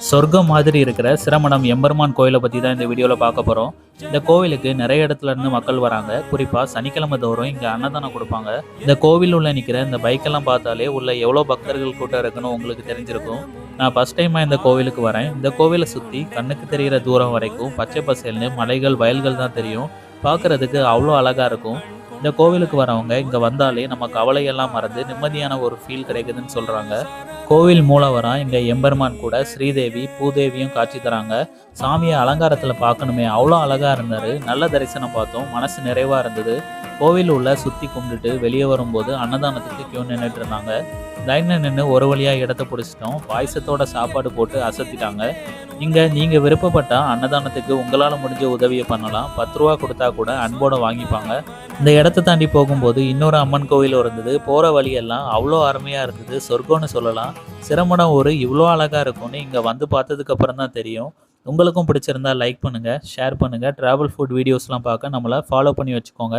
சொர்க்கம் மாதிரி இருக்கிற சிரமணம் எம்பெருமான் கோயிலை பற்றி தான் இந்த வீடியோவில் பார்க்க போகிறோம். இந்த கோவிலுக்கு நிறைய இடத்துல இருந்து மக்கள் வராங்க. குறிப்பாக சனிக்கிழமை தோறும் இங்கே அன்னதானம் கொடுப்பாங்க. இந்த கோவில் உள்ள நிற்கிற இந்த பைக்கெல்லாம் பார்த்தாலே உள்ள எவ்வளோ பக்தர்கள் கூட்டம் இருக்குன்னு உங்களுக்கு தெரிஞ்சிருக்கும். நான் ஃபஸ்ட் டைமாக இந்த கோவிலுக்கு வரேன். இந்த கோவிலை சுற்றி கண்ணுக்கு தெரிகிற தூரம் வரைக்கும் பச்சை பசேல்னு மலைகள் வயல்கள் தான் தெரியும். பார்க்குறதுக்கு அவ்வளோ அழகாக இருக்கும். இந்த கோவிலுக்கு வரவங்க இங்கே வந்தாலே நம்ம கவலையெல்லாம் மறந்து நிம்மதியான ஒரு ஃபீல் கிடைக்குதுன்னு சொல்கிறாங்க. கோவில் மூலவராக இங்கே எம்பெருமான் கூட ஸ்ரீதேவி பூதேவியும் காட்சி தராங்க. சாமியை அலங்காரத்தில் பார்க்கணுமே, அவ்வளோ அழகாக இருந்தார். நல்ல தரிசனம் பார்த்தோம், மனசு நிறைவாக இருந்தது. கோவில் உள்ள சுற்றி கும்பிட்டுட்டு வெளியே வரும்போது அன்னதானத்துக்கு கியூ நின்றுட்டு இருந்தாங்க. லைனில் நின்று ஒரு வழியாக இடத்த பிடிச்சிட்டோம். பாயசத்தோட சாப்பாடு போட்டு அசத்திட்டாங்க. இங்கே நீங்கள் விருப்பப்பட்டால் அன்னதானத்துக்கு உங்களால் முடிஞ்ச உதவியை பண்ணலாம். 10 ரூபா கொடுத்தா கூட அன்போடு வாங்கிப்பாங்க. இந்த இடத்த தாண்டி போகும்போது இன்னொரு அம்மன் கோவில் இருந்தது. போகிற வழியெல்லாம் அவ்வளோ அருமையாக இருந்தது. சொர்க்கம்னு சொல்லலாம். சிரமணம் ஒரு இவ்வளோ அழகாக இருக்கும்னு இங்கே வந்து பார்த்ததுக்கு அப்புறம் தான் தெரியும். உங்களுக்கும் பிடிச்சிருந்தா லைக் பண்ணுங்கள், ஷேர் பண்ணுங்கள். ட்ராவல் ஃபுட் வீடியோஸ்லாம் பார்க்க நம்மளை ஃபாலோ பண்ணி வச்சுக்கோங்க.